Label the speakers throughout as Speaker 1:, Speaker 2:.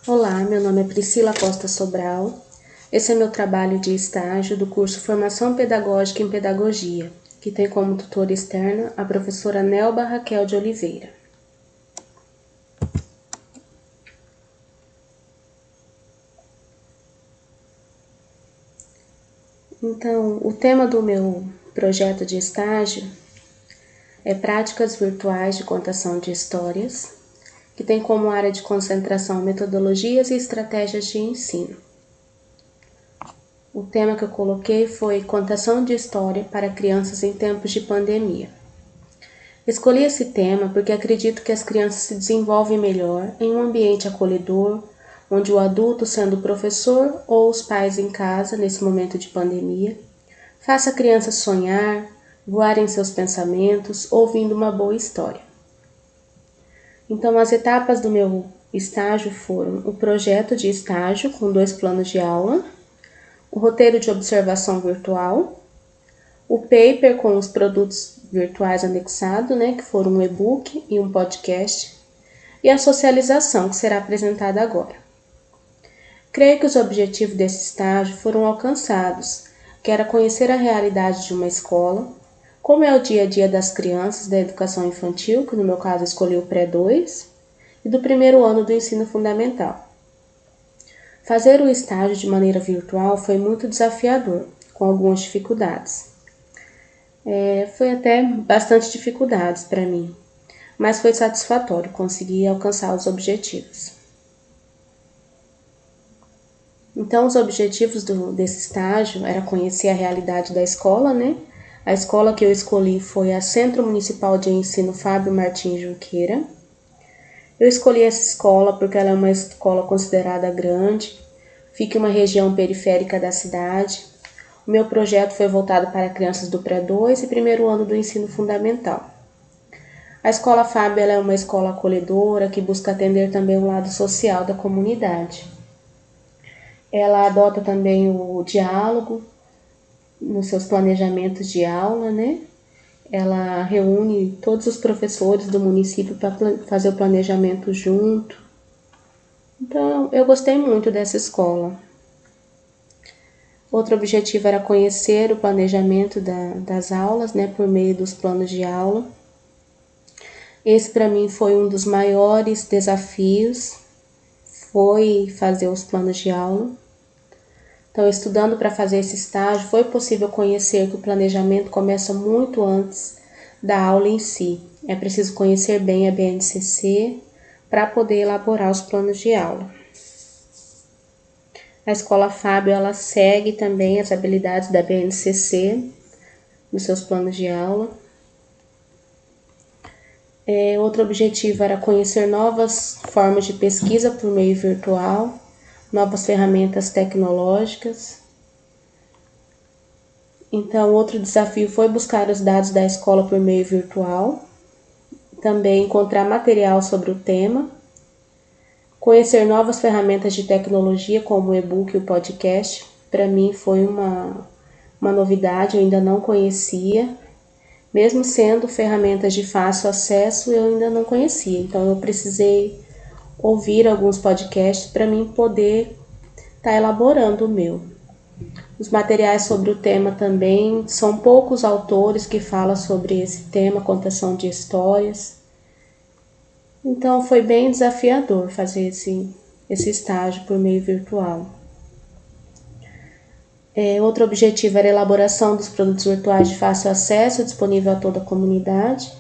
Speaker 1: Olá, meu nome é Priscila Costa Sobral. Esse é meu trabalho de estágio do curso Formação Pedagógica em Pedagogia, que tem como tutora externa a professora Nelba Raquel de Oliveira. Então, o tema do meu projeto de estágio é Práticas Virtuais de Contação de Histórias, que tem como área de concentração metodologias e estratégias de ensino. O tema que eu coloquei foi Contação de História para Crianças em Tempos de Pandemia. Escolhi esse tema porque acredito que as crianças se desenvolvem melhor em um ambiente acolhedor, onde o adulto, sendo o professor ou os pais em casa nesse momento de pandemia, faça a criança sonhar, voar em seus pensamentos, ouvindo uma boa história. Então, as etapas do meu estágio foram o projeto de estágio com 2 planos de aula, o roteiro de observação virtual, o paper com os produtos virtuais anexados, que foram um e-book e um podcast, e a socialização, que será apresentada agora. Creio que os objetivos desse estágio foram alcançados, que era conhecer a realidade de uma escola, como é o dia a dia das crianças da educação infantil, que no meu caso escolhi o pré-2, e do primeiro ano do ensino fundamental. Fazer o estágio de maneira virtual foi muito desafiador, com algumas dificuldades. Foi até bastante dificuldades para mim, mas foi satisfatório, consegui alcançar os objetivos. Então, os objetivos desse estágio era conhecer a realidade da escola, A escola que eu escolhi foi a Centro Municipal de Ensino Fábio Martins Junqueira. Eu escolhi essa escola porque ela é uma escola considerada grande, fica em uma região periférica da cidade. O meu projeto foi voltado para crianças do pré-2 e primeiro ano do ensino fundamental. A Escola Fábio é uma escola acolhedora que busca atender também o lado social da comunidade. Ela adota também o diálogo nos seus planejamentos de aula, Ela reúne todos os professores do município para fazer o planejamento junto. Então, eu gostei muito dessa escola. Outro objetivo era conhecer o planejamento das aulas, por meio dos planos de aula. Esse, para mim, foi um dos maiores desafios, foi fazer os planos de aula. Então, estudando para fazer esse estágio, foi possível conhecer que o planejamento começa muito antes da aula em si. É preciso conhecer bem a BNCC para poder elaborar os planos de aula. A Escola Fábio, ela segue também as habilidades da BNCC nos seus planos de aula. Outro objetivo era conhecer novas formas de pesquisa por meio virtual, novas ferramentas tecnológicas. Então, outro desafio foi buscar os dados da escola por meio virtual, também encontrar material sobre o tema, conhecer novas ferramentas de tecnologia como o e-book e o podcast. Para mim foi uma novidade, eu ainda não conhecia. Mesmo sendo ferramentas de fácil acesso, eu ainda não conhecia. Então, eu precisei ouvir alguns podcasts para mim poder estar elaborando o meu. Os materiais sobre o tema também, são poucos autores que falam sobre esse tema, contação de histórias. Então, foi bem desafiador fazer esse estágio por meio virtual. Outro objetivo era a elaboração dos produtos virtuais de fácil acesso, disponível a toda a comunidade.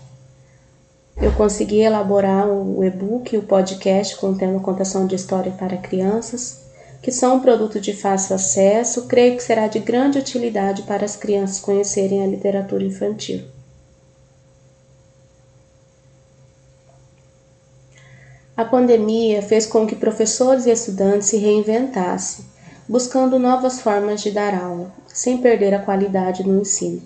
Speaker 1: Eu consegui elaborar o e-book e o podcast contendo contação de história para crianças, que são um produto de fácil acesso. Creio que será de grande utilidade para as crianças conhecerem a literatura infantil. A pandemia fez com que professores e estudantes se reinventassem, buscando novas formas de dar aula, sem perder a qualidade no ensino.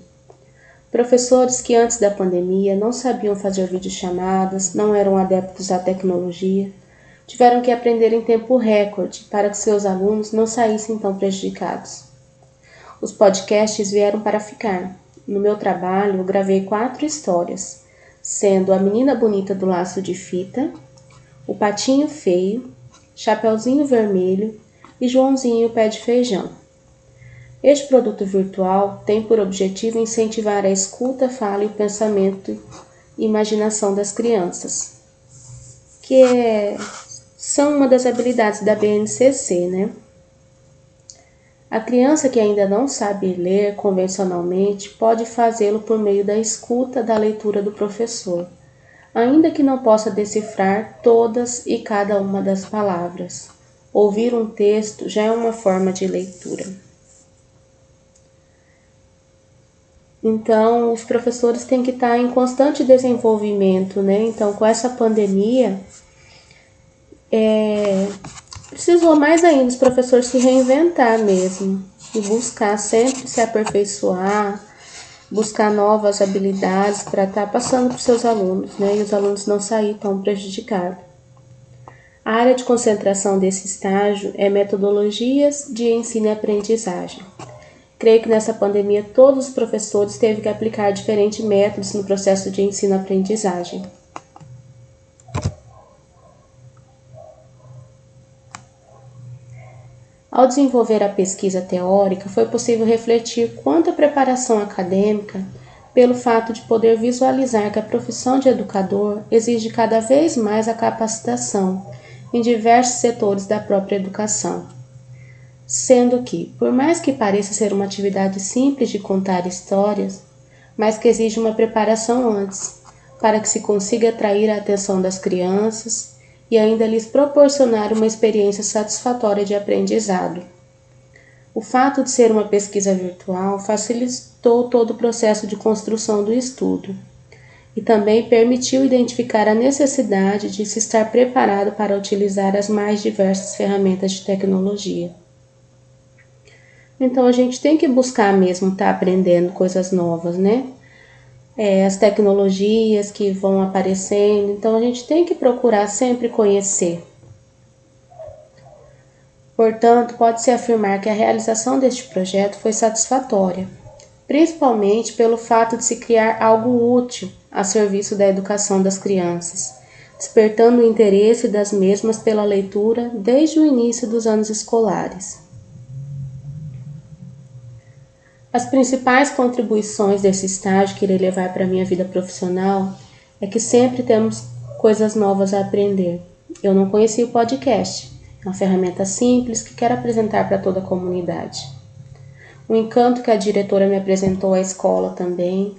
Speaker 1: Professores que antes da pandemia não sabiam fazer videochamadas, não eram adeptos à tecnologia, tiveram que aprender em tempo recorde para que seus alunos não saíssem tão prejudicados. Os podcasts vieram para ficar. No meu trabalho, eu gravei 4 histórias, sendo A Menina Bonita do Laço de Fita, O Patinho Feio, Chapeuzinho Vermelho e Joãozinho Pé de Feijão. Este produto virtual tem por objetivo incentivar a escuta, fala e o pensamento e imaginação das crianças, são uma das habilidades da BNCC, né? A criança que ainda não sabe ler convencionalmente pode fazê-lo por meio da escuta da leitura do professor, ainda que não possa decifrar todas e cada uma das palavras. Ouvir um texto já é uma forma de leitura. Então, os professores têm que estar em constante desenvolvimento, né? Então, com essa pandemia, precisou mais ainda os professores se reinventar mesmo e buscar sempre se aperfeiçoar, buscar novas habilidades para estar passando para os seus alunos, né? E os alunos não saírem tão prejudicados. A área de concentração desse estágio é metodologias de ensino e aprendizagem. Creio que nessa pandemia todos os professores teve que aplicar diferentes métodos no processo de ensino e aprendizagem. Ao desenvolver a pesquisa teórica, foi possível refletir quanto à preparação acadêmica, pelo fato de poder visualizar que a profissão de educador exige cada vez mais a capacitação em diversos setores da própria educação. Sendo que, por mais que pareça ser uma atividade simples de contar histórias, mas que exige uma preparação antes, para que se consiga atrair a atenção das crianças e ainda lhes proporcionar uma experiência satisfatória de aprendizado. O fato de ser uma pesquisa virtual facilitou todo o processo de construção do estudo e também permitiu identificar a necessidade de se estar preparado para utilizar as mais diversas ferramentas de tecnologia. Então a gente tem que buscar mesmo estar aprendendo coisas novas, né? As tecnologias que vão aparecendo, então a gente tem que procurar sempre conhecer. Portanto, pode-se afirmar que a realização deste projeto foi satisfatória, principalmente pelo fato de se criar algo útil a serviço da educação das crianças, despertando o interesse das mesmas pela leitura desde o início dos anos escolares. As principais contribuições desse estágio que irei levar para a minha vida profissional é que sempre temos coisas novas a aprender. Eu não conhecia o podcast, é uma ferramenta simples que quero apresentar para toda a comunidade. O encanto que a diretora me apresentou à escola também,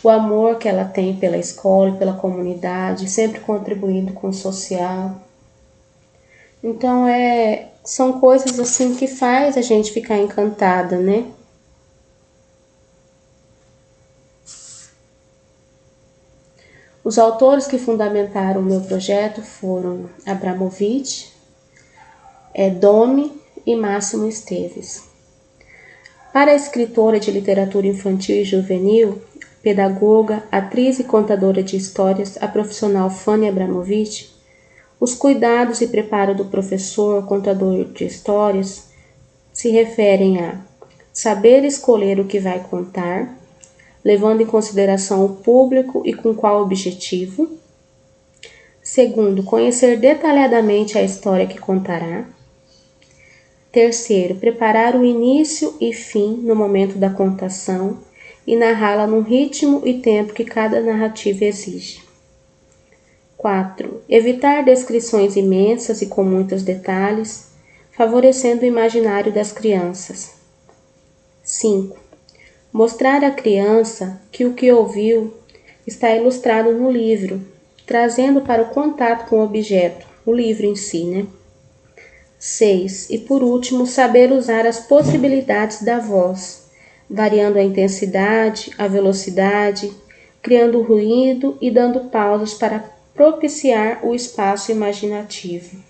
Speaker 1: o amor que ela tem pela escola e pela comunidade, sempre contribuindo com o social. Então, são coisas assim que faz a gente ficar encantada, né? Os autores que fundamentaram o meu projeto foram Abramovich, Domi e Máximo Esteves. Para a escritora de literatura infantil e juvenil, pedagoga, atriz e contadora de histórias, a profissional Fanny Abramovich, os cuidados e preparo do professor contador de histórias se referem a saber escolher o que vai contar, levando em consideração o público e com qual objetivo. Segundo, conhecer detalhadamente a história que contará. Terceiro, preparar o início e fim no momento da contação e narrá-la no ritmo e tempo que cada narrativa exige. 4. Evitar descrições imensas e com muitos detalhes, favorecendo o imaginário das crianças. 5. Mostrar à criança que o que ouviu está ilustrado no livro, trazendo para o contato com o objeto, o livro em si, né? 6. E por último, saber usar as possibilidades da voz, variando a intensidade, a velocidade, criando ruído e dando pausas para propiciar o espaço imaginativo.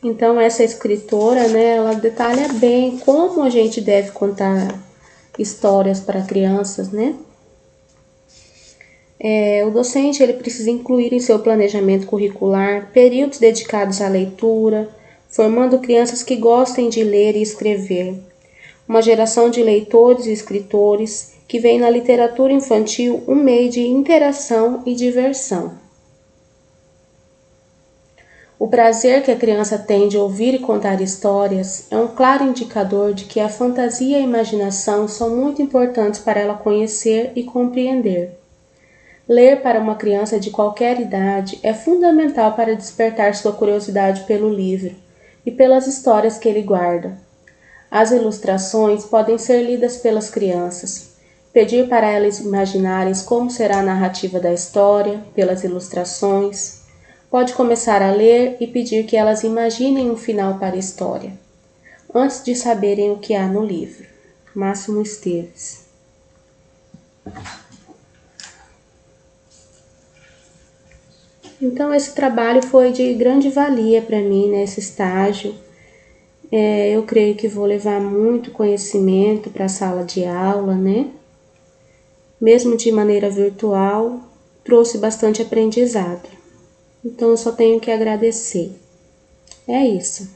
Speaker 1: Então, essa escritora, né, ela detalha bem como a gente deve contar histórias para crianças, né? O docente ele precisa incluir em seu planejamento curricular períodos dedicados à leitura, formando crianças que gostem de ler e escrever. Uma geração de leitores e escritores que vê na literatura infantil um meio de interação e diversão. O prazer que a criança tem de ouvir e contar histórias é um claro indicador de que a fantasia e a imaginação são muito importantes para ela conhecer e compreender. Ler para uma criança de qualquer idade é fundamental para despertar sua curiosidade pelo livro e pelas histórias que ele guarda. As ilustrações podem ser lidas pelas crianças, pedir para elas imaginarem como será a narrativa da história pelas ilustrações. Pode começar a ler e pedir que elas imaginem um final para a história, antes de saberem o que há no livro. Máximo Esteves. Então, esse trabalho foi de grande valia para mim nesse estágio. Eu creio que vou levar muito conhecimento para a sala de aula, né? Mesmo de maneira virtual, trouxe bastante aprendizado. Então, eu só tenho que agradecer. É isso.